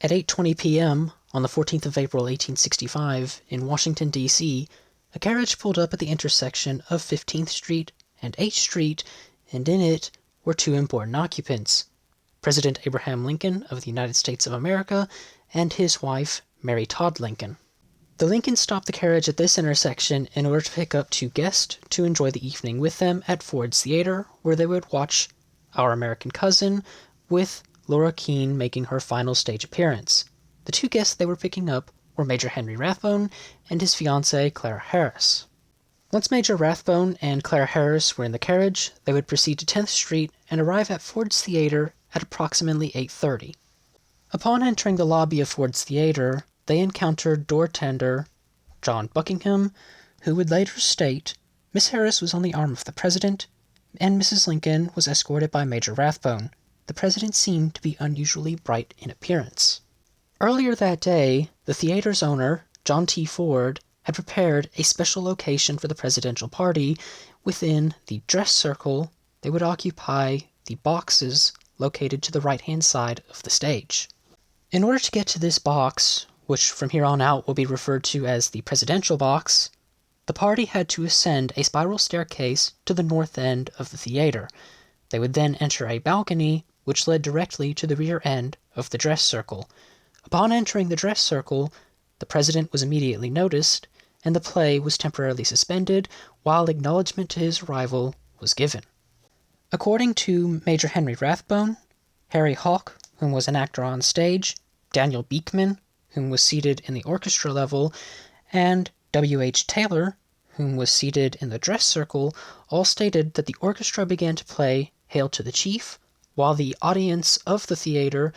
At 8:20 p.m. on the 14th of April 1865, in Washington, D.C., a carriage pulled up at the intersection of 15th Street and H Street, and in it were two important occupants, President Abraham Lincoln of the United States of America and his wife, Mary Todd Lincoln. The Lincolns stopped the carriage at this intersection in order to pick up two guests to enjoy the evening with them at Ford's Theater, where they would watch Our American Cousin, with Laura Keene making her final stage appearance. The two guests they were picking up were Major Henry Rathbone and his fiancée, Clara Harris. Once Major Rathbone and Clara Harris were in the carriage, they would proceed to 10th Street and arrive at Ford's Theater at approximately 8:30. Upon entering the lobby of Ford's Theater, they encountered door tender John Buckingham, who would later state, Miss Harris was on the arm of the President, and Mrs. Lincoln was escorted by Major Rathbone. The President seemed to be unusually bright in appearance. Earlier that day, the theater's owner, John T. Ford, had prepared a special location for the presidential party. Within the dress circle, they would occupy the boxes located to the right-hand side of the stage. In order to get to this box, which from here on out will be referred to as the presidential box, the party had to ascend a spiral staircase to the north end of the theater. They would then enter a balcony which led directly to the rear end of the dress circle. Upon entering the dress circle, the president was immediately noticed, and the play was temporarily suspended while acknowledgement to his arrival was given. According to Major Henry Rathbone, Harry Hawk, whom was an actor on stage, Daniel Beekman, whom was seated in the orchestra level, and W.H. Taylor, whom was seated in the dress circle, all stated that the orchestra began to play Hail to the Chief, while the audience of the theater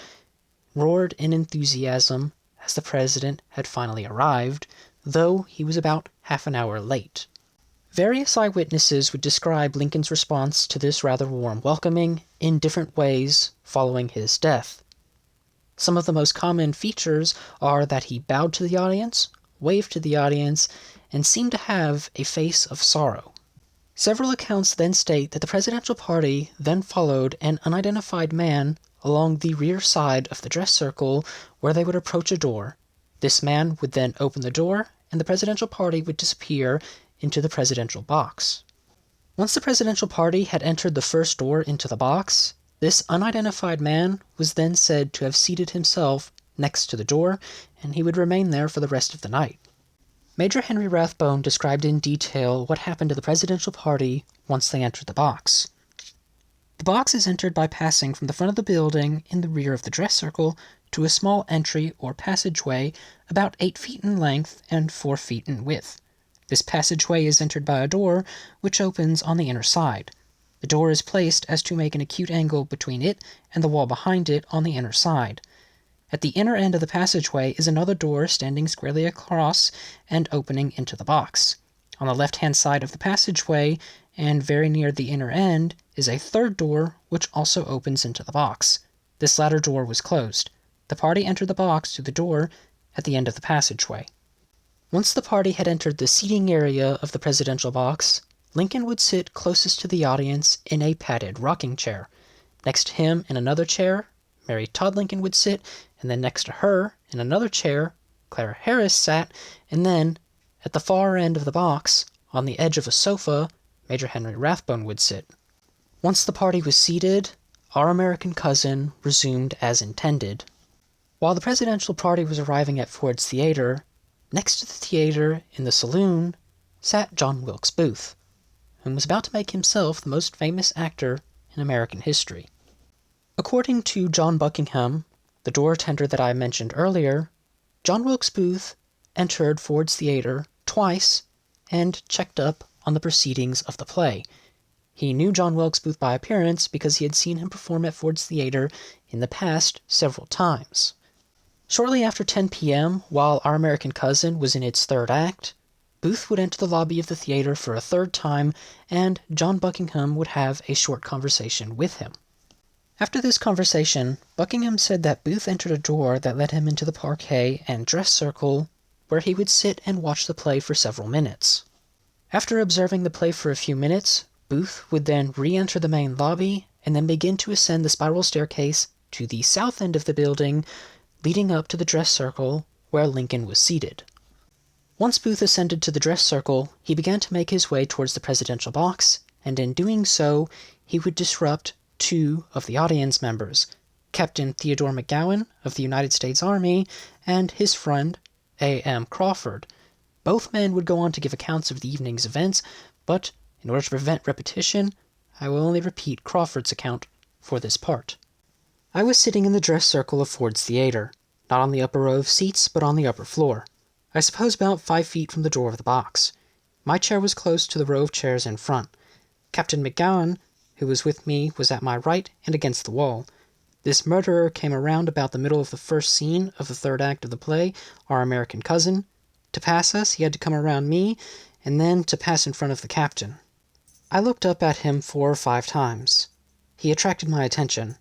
roared in enthusiasm as the president had finally arrived, though he was about half an hour late. Various eyewitnesses would describe Lincoln's response to this rather warm welcoming in different ways following his death. Some of the most common features are that he bowed to the audience, waved to the audience, and seemed to have a face of sorrow. Several accounts then state that the presidential party then followed an unidentified man along the rear side of the dress circle where they would approach a door. This man would then open the door, and the presidential party would disappear into the presidential box. Once the presidential party had entered the first door into the box, this unidentified man was then said to have seated himself next to the door, and he would remain there for the rest of the night. Major Henry Rathbone described in detail what happened to the presidential party once they entered the box. The box is entered by passing from the front of the building in the rear of the dress circle to a small entry or passageway about 8 feet in length and 4 feet in width. This passageway is entered by a door which opens on the inner side. The door is placed as to make an acute angle between it and the wall behind it on the inner side. At the inner end of the passageway is another door standing squarely across and opening into the box. On the left-hand side of the passageway, and very near the inner end, is a third door which also opens into the box. This latter door was closed. The party entered the box through the door at the end of the passageway. Once the party had entered the seating area of the presidential box, Lincoln would sit closest to the audience in a padded rocking chair. Next to him in another chair, Mary Todd Lincoln would sit, and then next to her, in another chair, Clara Harris sat, and then, at the far end of the box, on the edge of a sofa, Major Henry Rathbone would sit. Once the party was seated, Our American Cousin resumed as intended. While the presidential party was arriving at Ford's Theater, next to the theater, in the saloon, sat John Wilkes Booth, who was about to make himself the most famous actor in American history. According to John Buckingham, the door tender that I mentioned earlier, John Wilkes Booth entered Ford's Theater twice and checked up on the proceedings of the play. He knew John Wilkes Booth by appearance because he had seen him perform at Ford's Theater in the past several times. Shortly after 10 p.m., while Our American Cousin was in its third act, Booth would enter the lobby of the theater for a third time, and John Buckingham would have a short conversation with him. After this conversation, Buckingham said that Booth entered a door that led him into the parquet and dress circle, where he would sit and watch the play for several minutes. After observing the play for a few minutes, Booth would then re-enter the main lobby and then begin to ascend the spiral staircase to the south end of the building, leading up to the dress circle where Lincoln was seated. Once Booth ascended to the dress circle, he began to make his way towards the presidential box, and in doing so, he would disrupt two of the audience members, Captain Theodore McGowan of the United States Army and his friend A.M. Crawford. Both men would go on to give accounts of the evening's events, but in order to prevent repetition, I will only repeat Crawford's account for this part. I was sitting in the dress circle of Ford's Theater, not on the upper row of seats, but on the upper floor. I suppose about 5 feet from the door of the box. My chair was close to the row of chairs in front. Captain McGowan, who was with me, was at my right and against the wall. This murderer came around about the middle of the first scene of the third act of the play, Our American Cousin. To pass us, he had to come around me, and then to pass in front of the captain. I looked up at him 4 or 5 times. He attracted my attention.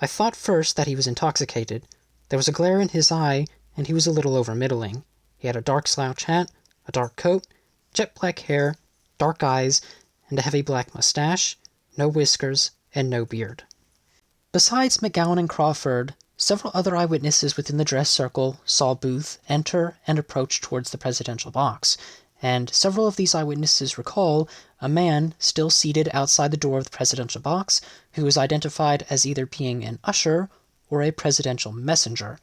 I thought first that he was intoxicated. There was a glare in his eye, and he was a little over-middling. He had a dark slouch hat, a dark coat, jet black hair, dark eyes, and a heavy black mustache, no whiskers, and no beard. Besides McGowan and Crawford, several other eyewitnesses within the dress circle saw Booth enter and approach towards the presidential box, and several of these eyewitnesses recall a man still seated outside the door of the presidential box who was identified as either being an usher or a presidential messenger.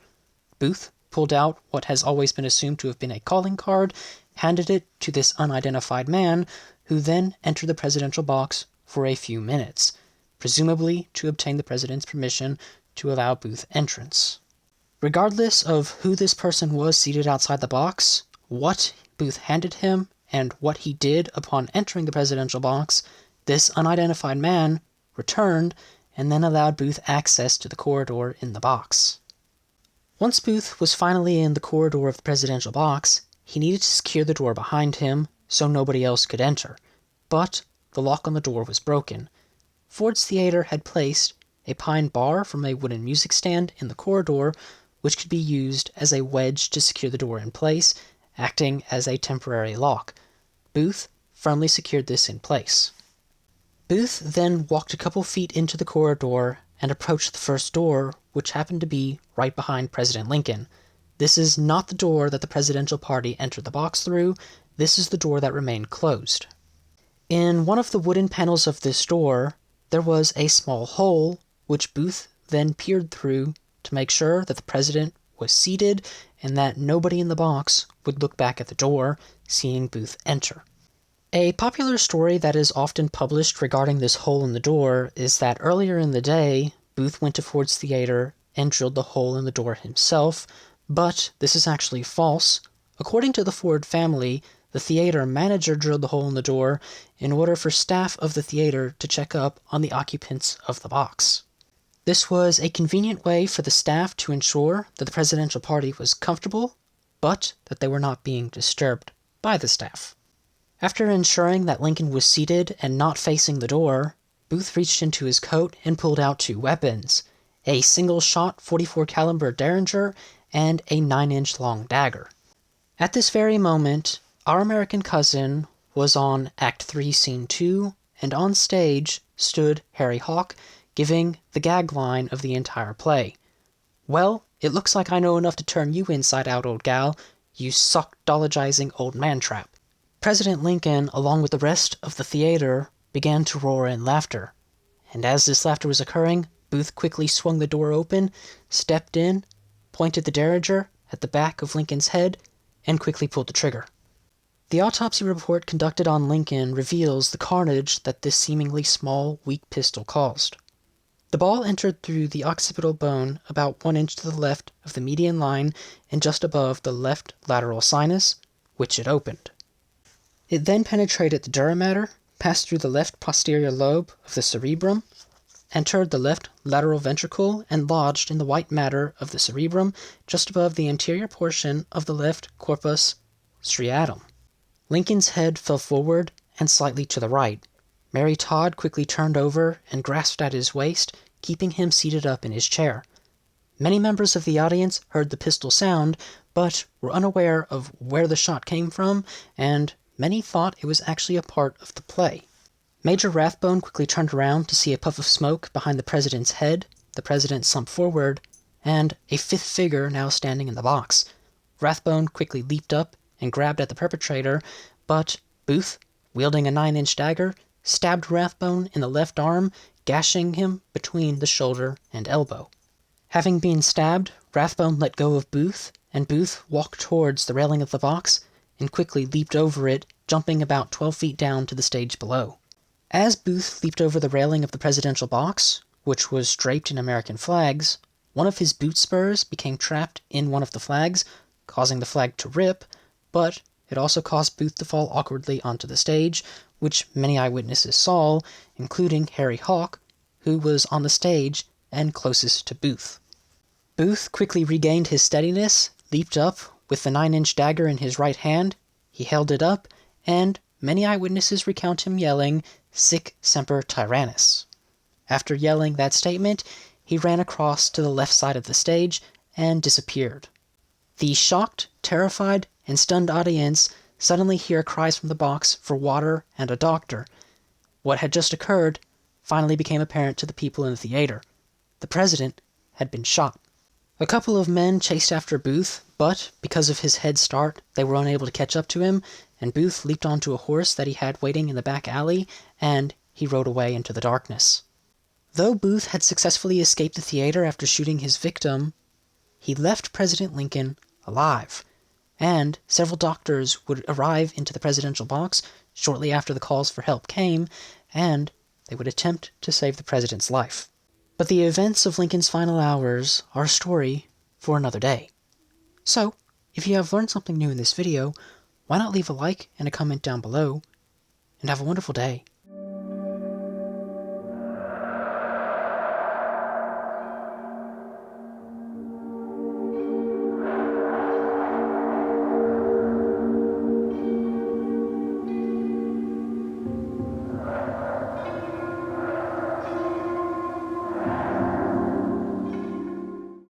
Booth pulled out what has always been assumed to have been a calling card, handed it to this unidentified man, who then entered the presidential box for a few minutes, presumably to obtain the president's permission to allow Booth entrance. Regardless of who this person was seated outside the box, what Booth handed him, and what he did upon entering the presidential box, this unidentified man returned and then allowed Booth access to the corridor in the box. Once Booth was finally in the corridor of the presidential box, he needed to secure the door behind him so nobody else could enter, but the lock on the door was broken. Ford's Theater had placed a pine bar from a wooden music stand in the corridor, which could be used as a wedge to secure the door in place, acting as a temporary lock. Booth firmly secured this in place. Booth then walked a couple feet into the corridor and approached the first door, which happened to be right behind President Lincoln. This is not the door that the presidential party entered the box through. This is the door that remained closed. In one of the wooden panels of this door, there was a small hole, which Booth then peered through to make sure that the president was seated and that nobody in the box would look back at the door, seeing Booth enter. A popular story that is often published regarding this hole in the door is that earlier in the day, Booth went to Ford's Theater and drilled the hole in the door himself, but this is actually false. According to the Ford family, the theater manager drilled the hole in the door in order for staff of the theater to check up on the occupants of the box. This was a convenient way for the staff to ensure that the presidential party was comfortable, but that they were not being disturbed by the staff. After ensuring that Lincoln was seated and not facing the door, Booth reached into his coat and pulled out 2 weapons, a single-shot .44 caliber Derringer and a 9-inch long dagger. At this very moment, Our American Cousin was on Act 3, Scene 2, and on stage stood Harry Hawk, giving the gag line of the entire play. "Well, it looks like I know enough to turn you inside out, old gal, you sockdologizing old man-trap." President Lincoln, along with the rest of the theater, began to roar in laughter. And as this laughter was occurring, Booth quickly swung the door open, stepped in, pointed the Derringer at the back of Lincoln's head, and quickly pulled the trigger. The autopsy report conducted on Lincoln reveals the carnage that this seemingly small, weak pistol caused. The ball entered through the occipital bone about 1 inch to the left of the median line and just above the left lateral sinus, which it opened. It then penetrated the dura mater, passed through the left posterior lobe of the cerebrum, entered the left lateral ventricle, and lodged in the white matter of the cerebrum just above the anterior portion of the left corpus striatum. Lincoln's head fell forward and slightly to the right. Mary Todd quickly turned over and grasped at his waist, keeping him seated up in his chair. Many members of the audience heard the pistol sound, but were unaware of where the shot came from, and many thought it was actually a part of the play. Major Rathbone quickly turned around to see a puff of smoke behind the president's head. The president slumped forward and a fifth figure now standing in the box. Rathbone quickly leaped up and grabbed at the perpetrator, but Booth, wielding a 9-inch dagger, stabbed Rathbone in the left arm, gashing him between the shoulder and elbow. Having been stabbed, Rathbone let go of Booth, and Booth walked towards the railing of the box and quickly leaped over it, jumping about 12 feet down to the stage below. As Booth leaped over the railing of the presidential box, which was draped in American flags, one of his boot spurs became trapped in one of the flags, causing the flag to rip, but it also caused Booth to fall awkwardly onto the stage, which many eyewitnesses saw, including Harry Hawk, who was on the stage and closest to Booth. Booth quickly regained his steadiness, leaped up with the 9-inch dagger in his right hand. He held it up, and many eyewitnesses recount him yelling, "Sic semper tyrannis." After yelling that statement, he ran across to the left side of the stage and disappeared. The shocked, terrified, and stunned audience suddenly hear cries from the box for water and a doctor. What had just occurred finally became apparent to the people in the theater. The president had been shot. A couple of men chased after Booth, but because of his head start, they were unable to catch up to him, and Booth leaped onto a horse that he had waiting in the back alley, and he rode away into the darkness. Though Booth had successfully escaped the theater after shooting his victim, he left President Lincoln alive, and several doctors would arrive into the presidential box shortly after the calls for help came, and they would attempt to save the president's life. But the events of Lincoln's final hours are a story for another day. So, if you have learned something new in this video, why not leave a like and a comment down below, and have a wonderful day.